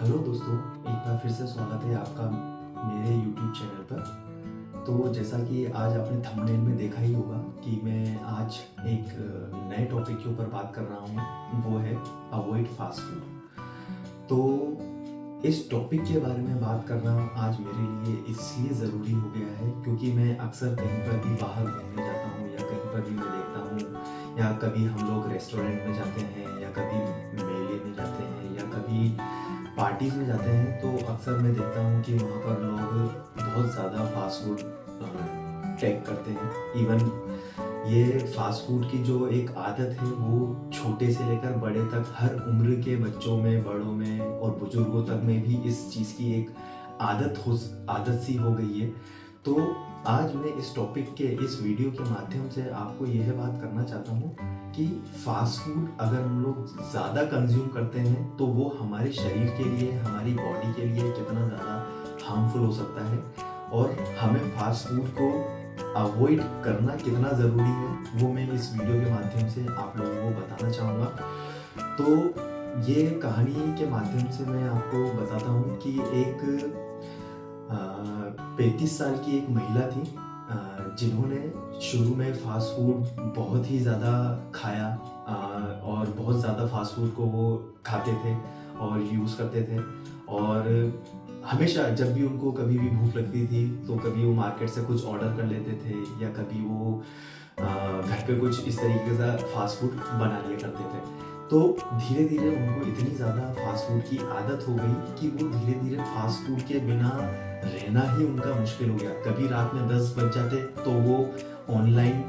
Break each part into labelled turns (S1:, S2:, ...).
S1: Hello दोस्तों, एक बार फिर से स्वागत है आपका मेरे यूट्यूब चैनल पर। तो जैसा कि आज आपने थंबनेल में देखा ही होगा कि मैं आज एक नए टॉपिक के ऊपर बात कर रहा हूँ, वो है अवॉइड फास्ट फूड। तो इस टॉपिक के बारे में बात करना आज मेरे लिए इसलिए ज़रूरी हो गया है क्योंकि मैं अक्सर कहीं पर भी बाहर घूमने जाता हूँ या कहीं पर भी मैं देखता हूँ, या कभी हम लोग रेस्टोरेंट में जाते हैं या कभी मेले में जाते हैं या कभी पार्टीज़ में जाते हैं, तो अक्सर मैं देखता हूँ कि वहाँ पर लोग बहुत ज़्यादा फास्ट फूड टेक करते हैं। इवन ये फास्ट फूड की जो एक आदत है वो छोटे से लेकर बड़े तक हर उम्र के बच्चों में, बड़ों में और बुजुर्गों तक में भी इस चीज़ की एक आदत सी हो गई है। तो आज मैं इस टॉपिक के इस वीडियो के माध्यम से आपको यह बात करना चाहता हूँ कि फास्ट फूड अगर हम लोग ज़्यादा कंज्यूम करते हैं तो वो हमारे शरीर के लिए, हमारी बॉडी के लिए कितना ज़्यादा हार्मफुल हो सकता है और हमें फास्ट फूड को अवॉइड करना कितना ज़रूरी है, वो मैं इस वीडियो के माध्यम से आप लोगों को बताना चाहूँगा। तो ये कहानी के माध्यम से मैं आपको बताता हूँ कि एक 35 साल की एक महिला थी जिन्होंने शुरू में फास्ट फूड बहुत ही ज़्यादा खाया और बहुत ज़्यादा फास्ट फूड को वो खाते थे और यूज़ करते थे। और हमेशा जब भी उनको कभी भी भूख लगती थी तो कभी वो मार्केट से कुछ ऑर्डर कर लेते थे या कभी वो घर पे कुछ इस तरीके का फास्ट फूड बना लिया करते थे। तो धीरे धीरे उनको इतनी ज़्यादा फास्ट फूड की आदत हो गई कि वो धीरे धीरे फास्ट फूड के बिना रहना ही उनका मुश्किल हो गया। कभी रात में 10 बज जाते तो वो ऑनलाइन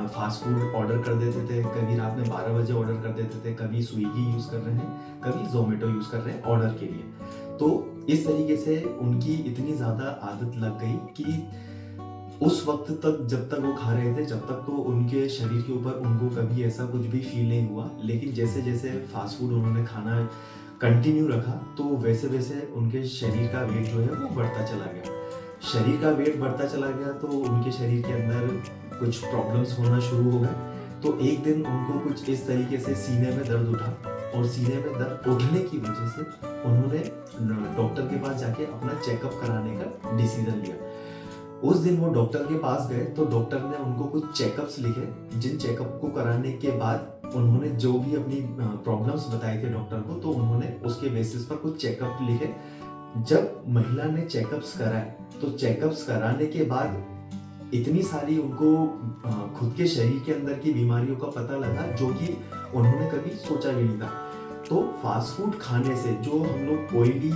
S1: फास्ट फूड ऑर्डर कर देते थे, कभी रात में 12 बजे ऑर्डर कर देते थे, कभी स्विगी यूज़ कर रहे हैं, कभी जोमेटो यूज़ कर रहे हैं ऑर्डर के लिए। तो इस तरीके से उनकी इतनी ज़्यादा आदत लग गई कि उस वक्त तक जब तक वो खा रहे थे, जब तक तो उनके शरीर के ऊपर उनको कभी ऐसा कुछ भी फील नहीं हुआ। लेकिन जैसे जैसे फास्ट फूड उन्होंने खाना कंटिन्यू रखा तो वैसे वैसे उनके शरीर का वेट जो है वो बढ़ता चला गया। शरीर का वेट बढ़ता चला गया तो उनके शरीर के अंदर कुछ प्रॉब्लम्स होना शुरू हो गए। तो एक दिन उनको कुछ इस तरीके से सीने में दर्द उठा और सीने में दर्द उठने की वजह से उन्होंने डॉक्टर के पास जाके अपना चेकअप कराने का डिसीजन लिया। उस दिन वो डॉक्टर के पास गए तो डॉक्टर ने उनको कुछ चेकअप्स लिखे, जिन चेकअप को कराने के बाद उन्होंने जो भी अपनी प्रॉब्लम्स बताए थे डॉक्टर को, तो उन्होंने उसके बेसिस पर कुछ चेकअप लिखे। जब महिला ने चेकअप्स कराए तो चेकअप्स कराने के बाद इतनी सारी उनको खुद के शरीर के अंदर की बीमारियों का पता लगा जो कि उन्होंने कभी सोचा भी नहीं था। तो फास्ट फूड खाने से जो हम लोग ऑयली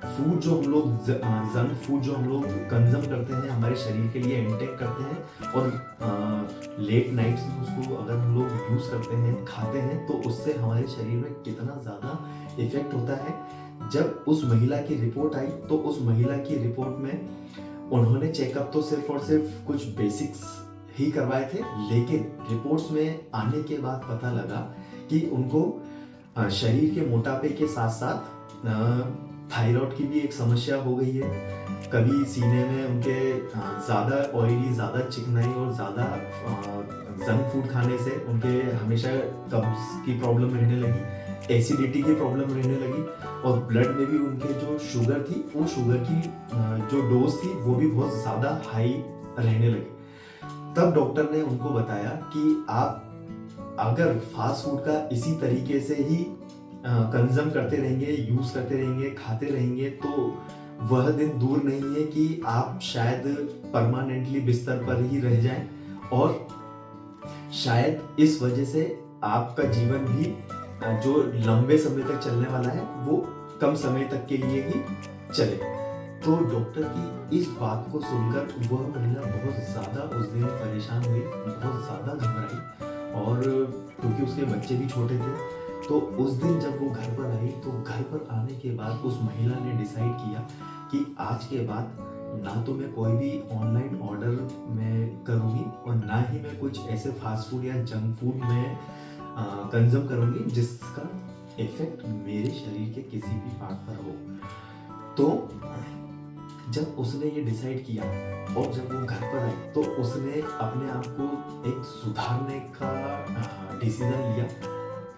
S1: फूड, जो हम लोग जंक फूड जो हम लोग कंज्यूम करते हैं, हमारे शरीर के लिए इनटेक करते हैं और लेट नाइट्स में उसको अगर हम लोग यूज़ करते हैं, खाते हैं, तो उससे हमारे शरीर में कितना ज़्यादा इफेक्ट होता है। जब उस महिला की रिपोर्ट आई तो उस महिला की रिपोर्ट में उन्होंने चेकअप तो सिर्फ और सिर्फ कुछ बेसिक्स ही करवाए थे, लेकिन रिपोर्ट्स में आने के बाद पता लगा कि उनको शरीर के मोटापे के साथ साथ थायराइड की भी एक समस्या हो गई है। कभी सीने में उनके ज़्यादा ऑयली, ज़्यादा चिकनाई और ज़्यादा जंक फूड खाने से उनके हमेशा कब्ज की प्रॉब्लम रहने लगी, एसिडिटी की प्रॉब्लम रहने लगी और ब्लड में भी उनके जो शुगर थी, वो शुगर की जो डोज थी वो भी बहुत ज़्यादा हाई रहने लगी। तब डॉक्टर ने उनको बताया कि आप अगर फास्ट फूड का इसी तरीके से ही कंज्यूम करते रहेंगे, यूज़ करते रहेंगे, खाते रहेंगे, तो वह दिन दूर नहीं है कि आप शायद परमानेंटली बिस्तर पर ही रह जाएं और शायद इस वजह से आपका जीवन भी जो लंबे समय तक चलने वाला है वो कम समय तक के लिए ही चले। तो डॉक्टर की इस बात को सुनकर वह महिला बहुत ज़्यादा उस दिन परेशान हुई, बहुत ज़्यादा घबराई और क्योंकि उसके बच्चे भी छोटे थे। तो उस दिन जब वो घर पर आई तो घर पर आने के बाद उस महिला ने डिसाइड किया कि आज के बाद ना तो मैं कोई भी ऑनलाइन ऑर्डर मैं करूँगी और ना ही मैं कुछ ऐसे फास्ट फूड या जंक फूड में कंज्यूम करूँगी जिसका इफेक्ट मेरे शरीर के किसी भी पार्ट पर हो। तो जब उसने ये डिसाइड किया और जब वो घर पर आई तो उसने अपने आप को एक सुधारने का डिसीजन लिया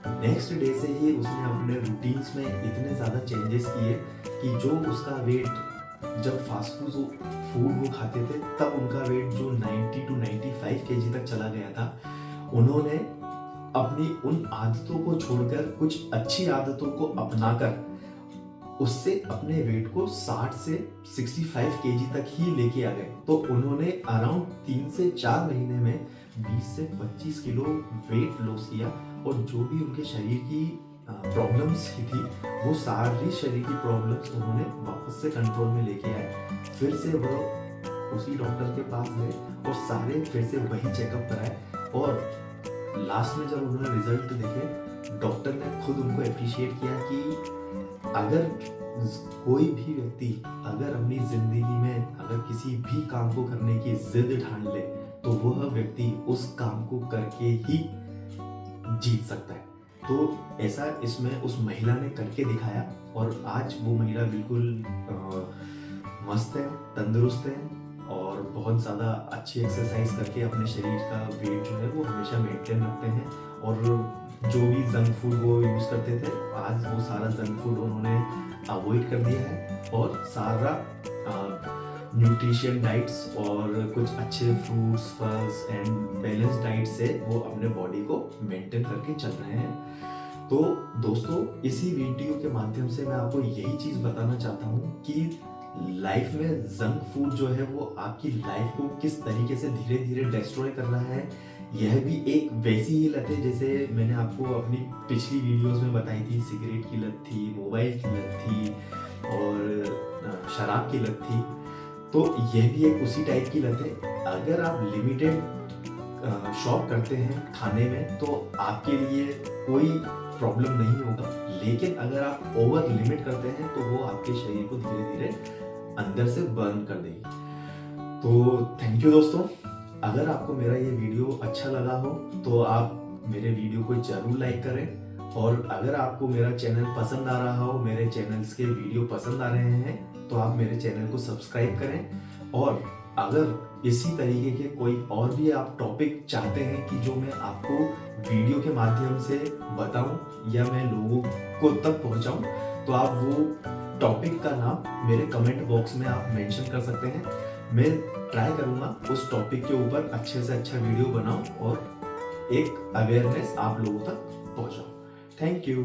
S1: नेक्स्ट डे से ही उसने अपने रूटीन्स में इतने ज़्यादा चेंजेस किए कि जो उसका वेट जब फास्ट फूड फूड वो खाते थे तब उनका वेट जो 90 टू 95 केजी तक चला गया था, उन्होंने अपनी उन आदतों को छोड़कर कुछ अच्छी आदतों को अपनाकर उससे अपने वेट को 60 से 65 केजी तक ही लेके आ गए। तो उन्होंने अराउंड 3 से 4 महीने में 20 से 25 किलो वेट लॉस किया और जो भी उनके शरीर की प्रॉब्लम्स की थी वो सारी शरीर की प्रॉब्लम्स उन्होंने वापस से कंट्रोल में लेके आए। फिर से वो उसी डॉक्टर के पास गए और सारे फिर से वही चेकअप कराए और लास्ट में जब उन्होंने रिजल्ट देखे, डॉक्टर ने खुद उनको अप्रिशिएट किया कि अगर कोई भी व्यक्ति अगर अपनी जिंदगी में अगर किसी भी काम को करने की जिद ठान ले तो वह व्यक्ति उस काम को करके ही जीत सकता है। तो ऐसा इसमें उस महिला ने करके दिखाया और आज वो महिला बिल्कुल मस्त है, तंदुरुस्त है और बहुत ज़्यादा अच्छी एक्सरसाइज करके अपने शरीर का वेट जो है वो हमेशा मेंटेन रखते हैं। और जो भी जंक फूड वो यूज़ करते थे, आज वो सारा जंक फूड उन्होंने अवॉइड कर दिया है और सारा न्यूट्रिशन डाइट्स और कुछ अच्छे फ्रूट्स फल्स एंड बैलेंस डाइट से वो अपने बॉडी को मेंटेन करके चल रहे हैं। तो दोस्तों, इसी वीडियो के माध्यम से मैं आपको यही चीज़ बताना चाहता हूँ कि लाइफ में जंक फूड जो है वो आपकी लाइफ को किस तरीके से धीरे धीरे डिस्ट्रॉय कर रहा है। यह भी एक वैसी ही लत है जैसे मैंने आपको अपनी पिछली वीडियोस में बताई थी, सिगरेट की लत थी, मोबाइल की लत थी और शराब की लत थी। तो यह भी एक उसी टाइप की लत है। अगर आप लिमिटेड शौक करते हैं खाने में तो आपके लिए कोई प्रॉब्लम नहीं होगा, लेकिन अगर आप ओवर लिमिट करते हैं तो वो आपके शरीर को धीरे धीरे अंदर से बर्न कर देगी। तो थैंक यू दोस्तों। अगर आपको मेरा ये वीडियो अच्छा लगा हो तो आप मेरे वीडियो को जरूर लाइक करें और अगर आपको मेरा चैनल पसंद आ रहा हो, मेरे चैनल्स के वीडियो पसंद आ रहे हैं तो आप मेरे चैनल को सब्सक्राइब करें। और अगर इसी तरीके के कोई और भी आप टॉपिक चाहते हैं कि जो मैं आपको वीडियो के माध्यम से बताऊं या मैं लोगों को तक पहुंचाऊं, तो आप वो टॉपिक का नाम मेरे कमेंट बॉक्स में आप मेंशन कर सकते हैं। मैं ट्राई करूंगा उस टॉपिक के ऊपर अच्छे से अच्छा वीडियो बनाऊं और एक अवेयरनेस आप लोगों तक पहुंचाऊं। Thank you.